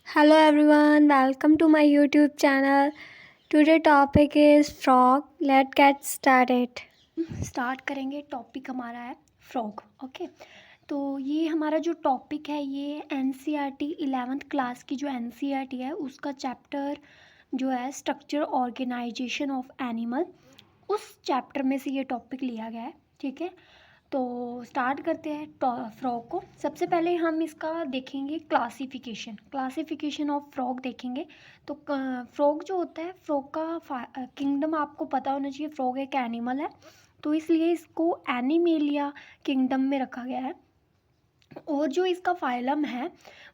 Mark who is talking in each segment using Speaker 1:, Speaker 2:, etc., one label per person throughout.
Speaker 1: Hello everyone, welcome to my YouTube channel. Today topic is frog. Let's get started.
Speaker 2: Start करेंगे। Topic हमारा है frog. Okay, तो ये हमारा जो टॉपिक है ये NCERT 11th क्लास की जो NCERT है उसका चैप्टर जो है स्ट्रक्चर ऑर्गेनाइजेशन ऑफ एनिमल, उस चैप्टर में से ये टॉपिक लिया गया है। ठीक है, तो स्टार्ट करते हैं फ्रॉग को। सबसे पहले हम इसका देखेंगे क्लासिफिकेशन ऑफ फ्रॉग देखेंगे। तो फ्रॉग जो होता है, फ्रॉग का किंगडम आपको पता होना चाहिए। फ्रॉग एक एनिमल है, तो इसलिए इसको एनिमेलिया किंगडम में रखा गया है। और जो इसका फाइलम है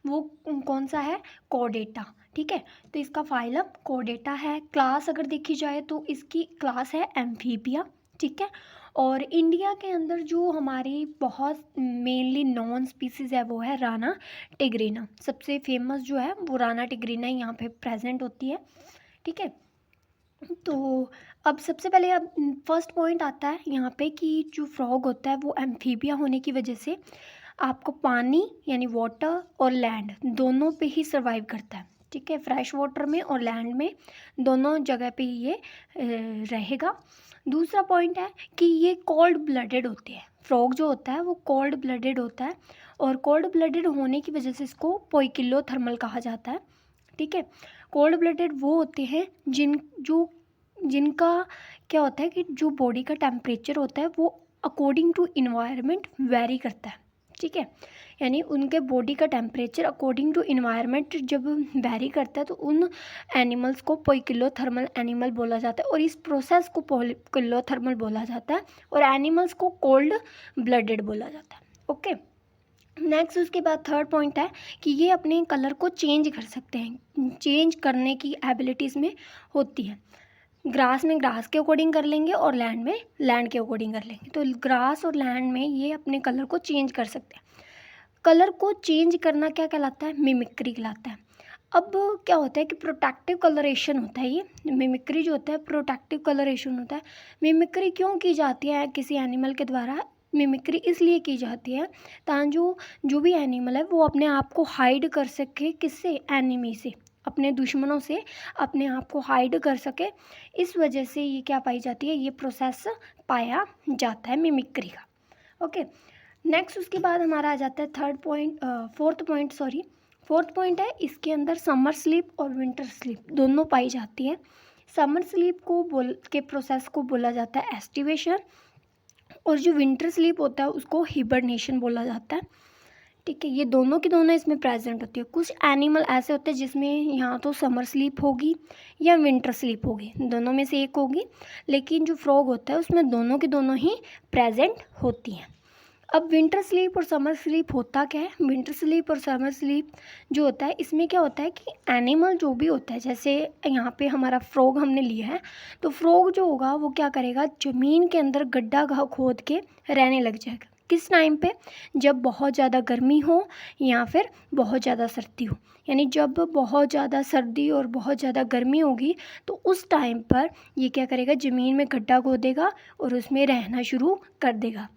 Speaker 2: वो कौन सा है? कॉर्डेटा। ठीक है, तो इसका फाइलम कॉर्डेटा है। क्लास अगर देखी जाए तो इसकी क्लास है एम्फीबिया। ठीक है, और इंडिया के अंदर जो हमारी बहुत मेनली नॉन स्पीसीज़ है वो है राना टिग्रीना। सबसे फेमस जो है वो राना टिग्रीना यहाँ पे प्रेजेंट होती है। ठीक है, तो अब सबसे पहले अब फर्स्ट पॉइंट आता है यहाँ पे कि जो फ्रॉग होता है वो एम्फीबिया होने की वजह से आपको पानी यानी वाटर और लैंड दोनों पे ही सर्वाइव करता है। ठीक है, फ्रेश वाटर में और लैंड में दोनों जगह पे ये रहेगा। दूसरा पॉइंट है कि ये कोल्ड ब्लडेड होते हैं। फ्रॉग जो होता है वो कोल्ड ब्लडेड होता है, और कोल्ड ब्लडेड होने की वजह से इसको पोइकिलोथर्मल कहा जाता है। ठीक है, कोल्ड ब्लडेड वो होते हैं जिनका क्या होता है कि जो बॉडी का टेम्परेचर होता है वो अकॉर्डिंग टू इन्वायरमेंट वेरी करता है। ठीक है, यानी उनके बॉडी का टेम्परेचर अकॉर्डिंग टू इन्वायरमेंट जब वेरी करता है तो उन एनिमल्स को पोइकिलोथर्मल एनिमल बोला जाता है, और इस प्रोसेस को पोइकिलोथर्मल बोला जाता है, और एनिमल्स को कोल्ड ब्लडेड बोला जाता है। ओके, नेक्स्ट उसके बाद थर्ड पॉइंट है कि ये अपने कलर को चेंज कर सकते हैं। चेंज करने की एबिलिटीज़ में होती है। ग्रास में ग्रास के अकॉर्डिंग कर लेंगे और लैंड में लैंड के अकॉर्डिंग कर लेंगे। तो ग्रास और लैंड में ये अपने कलर को चेंज कर सकते हैं। कलर को चेंज करना क्या कहलाता है? मिमिक्री कहलाता है। अब क्या होता है कि प्रोटेक्टिव कलरेशन होता है। ये मिमिक्री जो होता है प्रोटेक्टिव कलरेशन होता है। मिमिक्री क्यों की जाती है किसी एनिमल के द्वारा? मिमिक्री इसलिए की जाती है ताकि जो भी एनिमल है वो अपने आप को हाइड कर सके। किससे? एनिमी से, अपने दुश्मनों से अपने आप को हाइड कर सके। इस वजह से ये क्या पाई जाती है? ये प्रोसेस पाया जाता है मिमिक्री का। ओके, नेक्स्ट उसके बाद हमारा आ जाता है फोर्थ पॉइंट है इसके अंदर समर स्लीप और विंटर स्लीप दोनों पाई जाती है। समर स्लीप के प्रोसेस को बोला जाता है एस्टिवेशन, और जो विंटर स्लीप होता है उसको हिबरनेशन बोला जाता है। ठीक है, ये दोनों की दोनों इसमें प्रेजेंट होती है। कुछ एनिमल ऐसे होते हैं जिसमें यहाँ तो समर स्लीप होगी या विंटर स्लीप होगी, दोनों में से एक होगी, लेकिन जो फ्रॉग होता है उसमें दोनों की दोनों ही प्रेजेंट होती हैं। अब विंटर स्लीप और समर स्लीप होता क्या है? विंटर स्लीप और समर स्लीप जो होता है इसमें क्या होता है कि एनिमल जो भी होता है, जैसे यहाँ पे हमारा फ्रॉग हमने लिया है, तो फ्रॉग जो होगा वो क्या करेगा? ज़मीन के अंदर गड्ढा खोद के रहने लग जाएगा। किस टाइम पे? जब बहुत ज़्यादा गर्मी हो या फिर बहुत ज़्यादा सर्दी हो। यानी जब बहुत ज़्यादा सर्दी और बहुत ज़्यादा गर्मी होगी तो उस टाइम पर ये क्या करेगा? ज़मीन में गड्ढा खोदेगा और उसमें रहना शुरू कर देगा।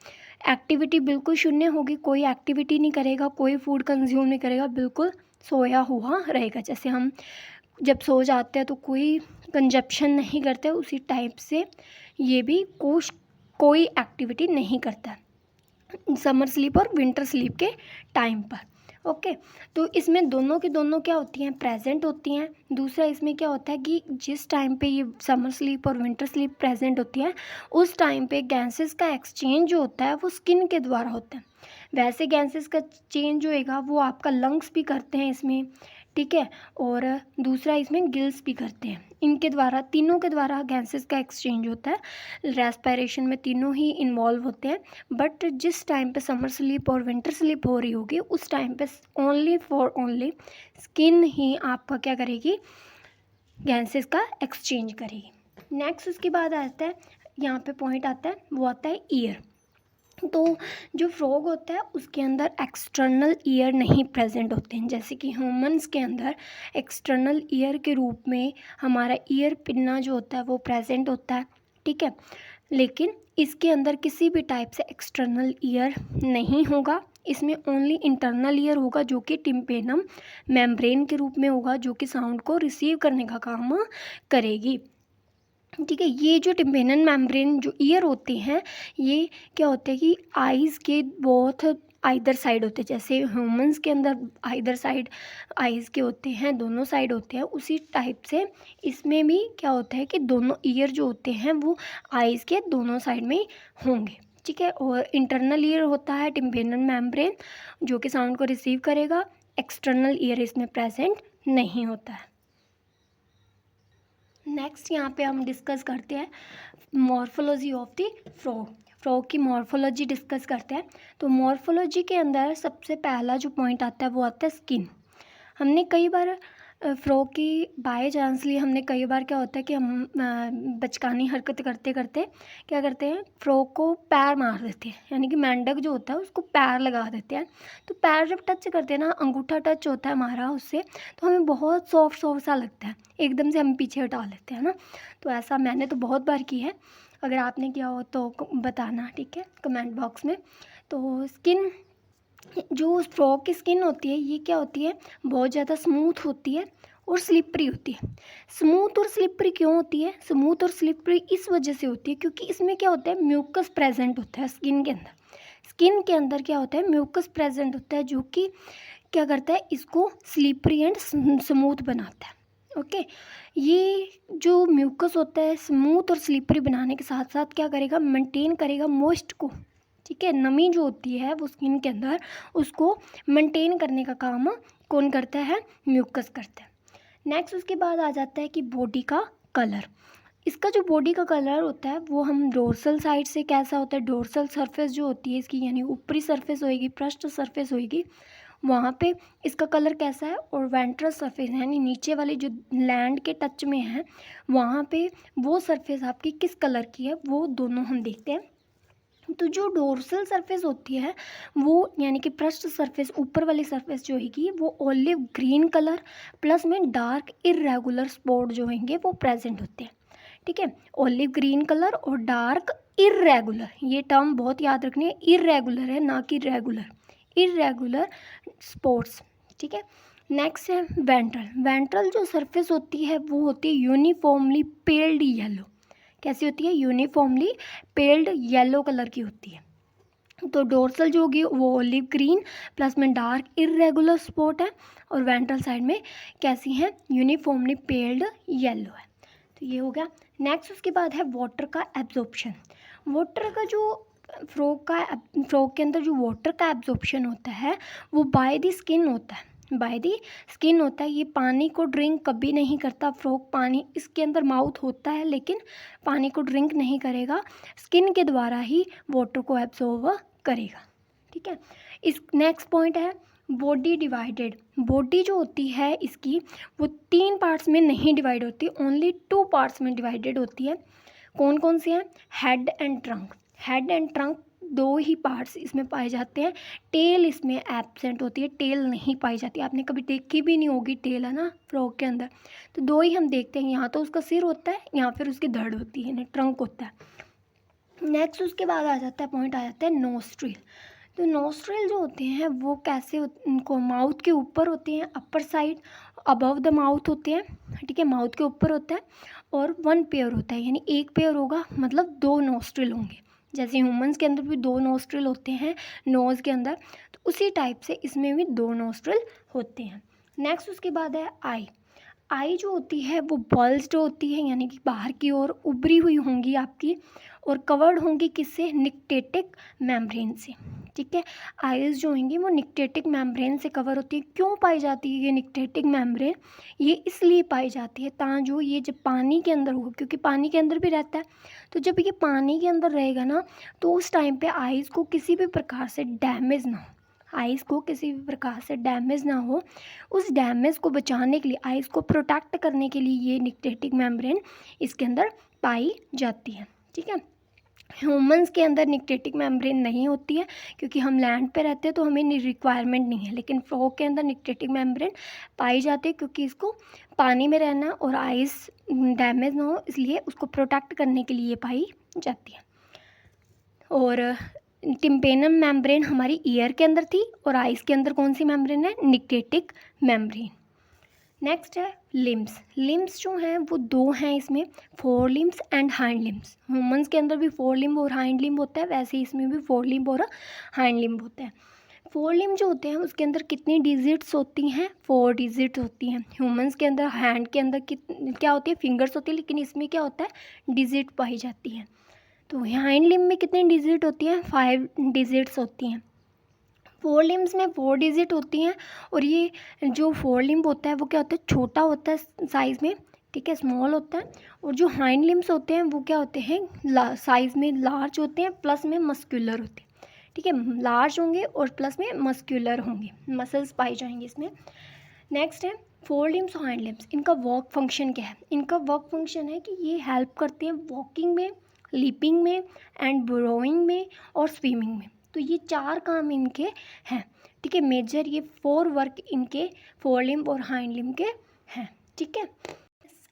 Speaker 2: एक्टिविटी बिल्कुल शून्य होगी, कोई एक्टिविटी नहीं करेगा, कोई फूड कंज्यूम नहीं करेगा, बिल्कुल सोया हुआ रहेगा। जैसे हम जब सो जाते हैं तो कोई कंजप्शन नहीं करते, उसी टाइप से ये भी कोई एक्टिविटी नहीं करता समर स्लीप और विंटर स्लीप के टाइम पर। ओके, तो इसमें दोनों की दोनों क्या होती हैं? प्रेजेंट होती हैं। दूसरा इसमें क्या होता है कि जिस टाइम पे ये समर स्लीप और विंटर स्लीप प्रेजेंट होती है उस टाइम पे गैसेस का एक्सचेंज जो होता है वो स्किन के द्वारा होता है। वैसे गैसेस का चेंज जो होएगा वो आपका लंग्स भी करते हैं इसमें। ठीक है, और दूसरा इसमें गिल्स भी करते हैं। इनके द्वारा, तीनों के द्वारा गैसेस का एक्सचेंज होता है। रेस्पिरेशन में तीनों ही इन्वॉल्व होते हैं। बट जिस टाइम पे समर स्लीप और विंटर स्लीप हो रही होगी उस टाइम पे ओनली स्किन ही आपका क्या करेगी? गैसेस का एक्सचेंज करेगी। नेक्स्ट उसके बाद आता है, यहाँ पे पॉइंट आता है, वो आता है ईयर। तो जो फ्रॉग होता है उसके अंदर एक्सटर्नल ईयर नहीं प्रेजेंट होते हैं, जैसे कि ह्यूमंस के अंदर एक्सटर्नल ईयर के रूप में हमारा ईयर पिन्ना जो होता है वो प्रेजेंट होता है। ठीक है, लेकिन इसके अंदर किसी भी टाइप से एक्सटर्नल ईयर नहीं होगा। इसमें ओनली इंटरनल ईयर होगा जो कि टिम्पेनम मेम्ब्रेन के रूप में होगा, जो कि साउंड को रिसीव करने का काम करेगी। ठीक है, ये जो टिम्पेनल मेम्ब्रेन जो ईयर होते हैं ये क्या होते हैं कि आइज़ के बहुत आइदर साइड होते हैं, जैसे ह्यूमंस के अंदर आइदर साइड आइज़ के होते हैं, दोनों साइड होते हैं, उसी टाइप से इसमें भी क्या होता है कि दोनों ईयर जो होते हैं वो आइज़ के दोनों साइड में होंगे। ठीक है, और इंटरनल ईयर होता है टिम्पेनल मेम्ब्रेन जो कि साउंड को रिसीव करेगा, एक्सटर्नल ईयर इसमें प्रेजेंट नहीं होता है। नेक्स्ट यहाँ पे हम डिस्कस करते हैं morphology of the frog. Frog की मॉर्फोलॉजी डिस्कस करते हैं। तो मॉर्फोलॉजी के अंदर सबसे पहला जो पॉइंट आता है वो आता है स्किन। हमने कई बार फ्रॉग की बाय चांस लिए हमने कई बार क्या होता है कि हम बचकानी हरकत करते करते क्या करते हैं, फ्रॉग को पैर मार देते हैं, यानी कि मेंढक जो होता है उसको पैर लगा देते हैं। तो पैर जब टच करते हैं ना, अंगूठा टच होता है हमारा उससे, तो हमें बहुत सॉफ्ट सॉफ्ट सा लगता है, एकदम से हम पीछे हटा लेते हैं ना। तो ऐसा मैंने तो बहुत बार की है, अगर आपने किया हो तो बताना, ठीक है, कमेंट बॉक्स में। तो स्किन, जो फ्रॉग की स्किन होती है ये क्या होती है, बहुत ज़्यादा स्मूथ होती है और स्लिपरी होती है। स्मूथ और स्लिपरी क्यों होती है? स्मूथ और स्लिपरी इस वजह से होती है क्योंकि इसमें क्या होता है, म्यूकस प्रेजेंट होता है स्किन के अंदर। स्किन के अंदर क्या होता है, म्यूकस प्रेजेंट होता है जो कि क्या करता है, इसको स्लिपरी एंड स्मूथ बनाता है। ओके, ये जो म्यूकस होता है स्मूथ और स्लिपरी बनाने के साथ साथ क्या करेगा, मेंटेन करेगा मॉइस्ट को। ठीक है, नमी जो होती है वो स्किन के अंदर उसको मेंटेन करने का काम कौन करता है, म्यूकस करता है। नेक्स्ट उसके बाद आ जाता है कि बॉडी का कलर। इसका जो बॉडी का कलर होता है वो हम डोर्सल साइड से कैसा होता है, डोर्सल सरफेस जो होती है इसकी, यानी ऊपरी सरफेस होएगी, पृष्ठ सरफेस होएगी, वहाँ पे इसका कलर कैसा है, और वेंट्रल सरफेस यानी नीचे वाली जो लैंड के टच में है वहाँ पे वो सरफेस आपकी किस कलर की है, वो दोनों हम देखते हैं। तो जो डोर्सल सरफेस होती है वो यानी कि पृष्ठ सरफेस, ऊपर वाली सरफेस जो होगी वो ऑलिव ग्रीन कलर प्लस में डार्क इरेगुलर स्पॉट जो होंगे वो प्रेजेंट होते हैं। ठीक है, ऑलिव ग्रीन कलर और डार्क इरेगुलर, ये टर्म बहुत याद रखनी है, इरेगुलर है ना कि रेगुलर, इरेगुलर स्पॉट्स। ठीक है, नेक्स्ट है वेंट्रल। वेंट्रल जो सरफेस होती है वो होती है यूनिफॉर्मली पेल्ड येलो। कैसी होती है, यूनिफॉर्मली पेल्ड येलो कलर की होती है। तो डोर्सल जो होगी वो ऑलिव ग्रीन प्लस में डार्क इरेगुलर स्पॉट है, और वेंट्रल साइड में कैसी है, यूनिफॉर्मली पेल्ड येलो है। तो ये हो गया। नेक्स्ट उसके बाद है वाटर का एब्जॉर्प्शन। वाटर का जो फ्रॉग के अंदर जो वाटर का एब्जॉर्प्शन होता है वो बाय द स्किन होता है, बाय दी स्किन होता है। ये पानी को ड्रिंक कभी नहीं करता फ्रॉग, पानी इसके अंदर माउथ होता है लेकिन पानी को ड्रिंक नहीं करेगा, स्किन के द्वारा ही वाटर को एब्जॉर्ब करेगा। ठीक है, इस नेक्स्ट पॉइंट है बॉडी डिवाइडेड। बॉडी जो होती है इसकी वो 3 पार्ट्स में नहीं डिवाइड होती, ओनली 2 पार्ट्स में डिवाइडेड होती है। कौन कौन से हैं, head and trunk. Head and trunk 2 he parts इसमें पाए जाते हैं। टेल इसमें एब्सेंट होती है, टेल नहीं पाई जाती, आपने कभी देखी भी नहीं होगी टेल, है ना, फ्रॉग के अंदर। तो 2 ही हम देखते हैं, यहाँ तो उसका सिर होता है, यहाँ फिर उसकी धड़ होती है, ट्रंक होता है। नेक्स्ट उसके बाद आ जाता है पॉइंट, आ जाता है नोस्ट्रिल। तो नोस्ट्रिल जो होते हैं वो कैसे उनको माउथ के ऊपर होते हैं, upper side above the mouth होते हैं। ठीक है, माउथ के ऊपर होता है, और 1 पेयर होता है, यानी 1 पेयर होगा मतलब 2 नोस्ट्रिल होंगे। जैसे ह्यूमंस के अंदर भी 2 नोस्ट्रिल होते हैं नोज़ के अंदर, तो उसी टाइप से इसमें भी 2 नोस्ट्रिल होते हैं। नेक्स्ट उसके बाद है आई। आई जो होती है वो बल्ज्ड होती है, यानी कि बाहर की ओर उभरी हुई होंगी आपकी, और कवर्ड होंगी किससे, निक्टेटिक मेम्ब्रेन से। ठीक है, आईज जो होंगी वो निक्टेटिक मेम्ब्रेन से कवर होती है। क्यों पाई जाती है ये निक्टेटिक मेम्ब्रेन, ये इसलिए पाई जाती है ताकि ये जब पानी के अंदर होगा, क्योंकि पानी के अंदर भी रहता है, तो जब ये पानी के अंदर रहेगा ना तो उस टाइम पे आईज को किसी भी प्रकार से डैमेज ना हो, आइज़ को किसी भी प्रकार से डैमेज ना हो, उस डैमेज को बचाने के लिए, आइज़ को प्रोटेक्ट करने के लिए ये निक्टेटिक मेम्ब्रेन इसके अंदर पाई जाती है। ठीक है, ह्यूमंस के अंदर निक्टेटिक मेम्ब्रेन नहीं होती है क्योंकि हम लैंड पे रहते हैं तो हमें रिक्वायरमेंट नहीं है, लेकिन फ्रॉग के अंदर निक्टेटिक मेम्ब्रेन पाई जाती है क्योंकि इसको पानी में रहना और आइज़ डैमेज ना हो, इसलिए उसको प्रोटेक्ट करने के लिए पाई जाती है। और टिम्पेनम मेम्ब्रेन हमारी ईयर के अंदर थी और आइस के अंदर कौन सी मेम्ब्रेन है, निक्टेटिक मेम्ब्रेन। नेक्स्ट है लिम्स। लिम्स जो हैं वो दो हैं इसमें, four limbs and hind limbs. Humans के अंदर भी फोर लिम्ब और हाइंड लिम्ब होता है, वैसे ही इसमें भी फोर लिम्ब और हाइंड लिम्ब होता है। फोर लिम्ब जो होते हैं उसके अंदर कितनी डिजिट्स होती हैं, 4 डिजिट्स होती हैं। ह्यूमंस के अंदर हैंड के अंदर क्या होती है, फिंगर्स होती है, लेकिन इसमें क्या होता है, डिजिट पाई जाती है। तो हाइंड लिम्ब में कितनी डिजिट होती हैं, 5 डिजिट्स होती हैं। फोर लिम्स में 4 डिजिट होती हैं और ये जो फोर लिम्ब होता है वो क्या होता है, छोटा होता है साइज़ में, ठीक है, स्मॉल होता है। और जो हाइंड लिम्स होते हैं वो क्या होते हैं, साइज़ में लार्ज होते हैं, प्लस में मस्कुलर होते हैं, ठीक है, लार्ज होंगे और प्लस में मस्कुलर होंगे, मसल्स पाई जाएंगे इसमें। नेक्स्ट है फोर लिम्स और हाइंड लिम्स, इनका वर्क फंक्शन क्या है। इनका वर्क फंक्शन है कि ये हेल्प करते हैं वॉकिंग में, लीपिंग में एंड ब्रोइंग में और स्विमिंग में। तो ये 4 काम इनके हैं, ठीक है, मेजर ये 4 वर्क इनके फोर लिम्ब और हाइंड लिम्ब के हैं, ठीक है।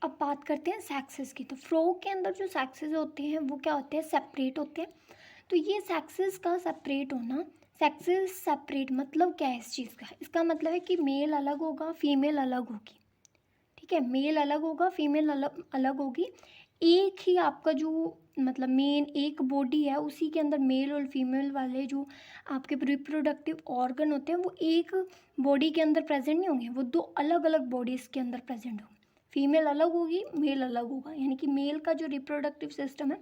Speaker 2: अब बात करते हैं सेक्सेस की। तो फ्रॉग के अंदर जो सेक्सेस होते हैं वो क्या होते हैं, सेपरेट होते हैं। तो ये सेक्सेस का सेपरेट होना, सेक्सेस सेपरेट मतलब क्या है इस चीज़ का, इसका मतलब है कि मेल अलग होगा, फीमेल अलग होगी, ठीक है, मेल अलग होगा, फीमेल अलग अलग होगी। एक ही आपका जो मतलब मेन एक बॉडी है उसी के अंदर मेल और फीमेल वाले जो आपके रिप्रोडक्टिव ऑर्गन होते हैं वो एक बॉडी के अंदर प्रेजेंट नहीं होंगे, वो 2 अलग अलग बॉडीज़ के अंदर प्रेजेंट होंगे। फीमेल अलग होगी, मेल अलग होगा, यानी कि मेल का जो रिप्रोडक्टिव सिस्टम है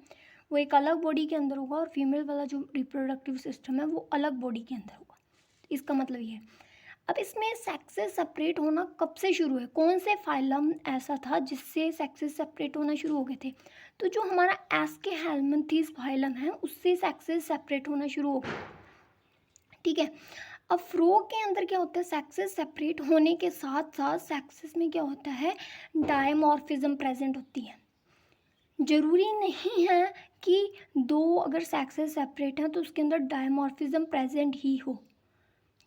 Speaker 2: वो एक अलग बॉडी के अंदर होगा और फीमेल वाला जो रिप्रोडक्टिव सिस्टम है वो अलग बॉडी के अंदर होगा। इसका मतलब ये है। अब इसमें सेक्सेस सेपरेट होना कब से शुरू है, कौन से फाइलम ऐसा था जिससे सेक्सेस सेपरेट होना शुरू हो गए थे। तो जो हमारा एस्केहेलमिन्थेस फाइलम है उससे सेक्सेस सेपरेट होना शुरू हो गए, ठीक है। अब फ्रॉग के अंदर क्या होता है, सेक्सेस सेपरेट होने के साथ साथ सेक्सेस में क्या होता है, डायमॉर्फिज्म प्रेजेंट होती है। ज़रूरी नहीं है कि 2 अगर सेक्सेस सेपरेट हैं तो उसके अंदर डायमॉर्फिज्म प्रेजेंट ही हो,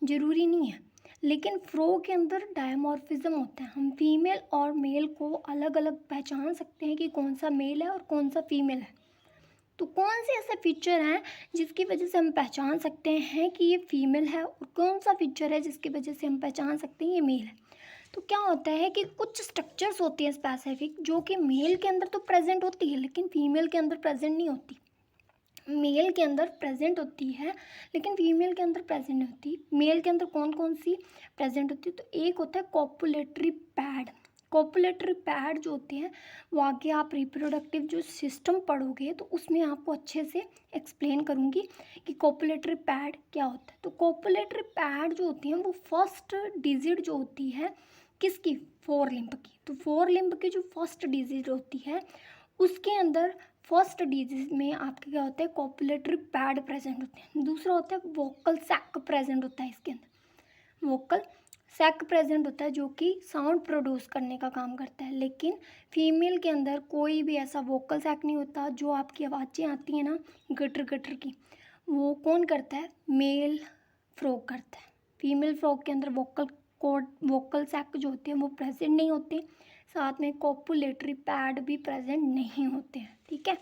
Speaker 2: ज़रूरी नहीं है। लेकिन फ्रॉग के अंदर डायमॉर्फिज्म होता है, हम फीमेल और मेल को अलग अलग पहचान सकते हैं कि कौन सा मेल है और कौन सा फीमेल है। तो कौन से ऐसे फीचर हैं जिसकी वजह से हम पहचान सकते हैं कि ये फीमेल है और कौन सा फीचर है जिसकी वजह से हम पहचान सकते हैं ये मेल है। तो क्या होता है कि कुछ स्ट्रक्चर्स होती हैं स्पेसिफिक जो कि मेल के अंदर तो प्रेजेंट होती है लेकिन फीमेल के अंदर प्रेजेंट नहीं होती। मेल के अंदर प्रेजेंट होती है लेकिन फीमेल के अंदर प्रेजेंट नहीं होती। मेल के अंदर कौन कौन सी प्रेजेंट होती है, तो एक होता है कॉपुलेटरी पैड। कॉपुलेटरी पैड जो होते हैं वो आगे आप रिप्रोडक्टिव जो सिस्टम पढ़ोगे तो उसमें आपको अच्छे से एक्सप्लेन करूँगी कि कॉपुलेटरी पैड क्या होता है। तो कॉपुलेटरी पैड जो होती हैं वो फर्स्ट डिजिट जो होती है किसकी, फोर लिम्ब की। तो फोर लिम्ब की जो फर्स्ट डिजिट होती है उसके अंदर फर्स्ट डिजिट में आपके क्या होता है, कॉपुलेटरी पैड प्रेजेंट होते हैं। दूसरा होता है वोकल सैक प्रेजेंट होता है, इसके अंदर वोकल सैक प्रेजेंट होता है जो कि साउंड प्रोड्यूस करने का काम करता है। लेकिन फीमेल के अंदर कोई भी ऐसा वोकल सैक नहीं होता। जो आपकी आवाज़ें आती हैं ना गटर गटर की, वो कौन करता है, मेल फ्रॉग करता है। फीमेल फ्रॉग के अंदर वोकल सैक जो होते हैं वो प्रेजेंट नहीं होते, साथ में कॉपुलेटरी पैड भी प्रेजेंट नहीं होते हैं, ठीक है।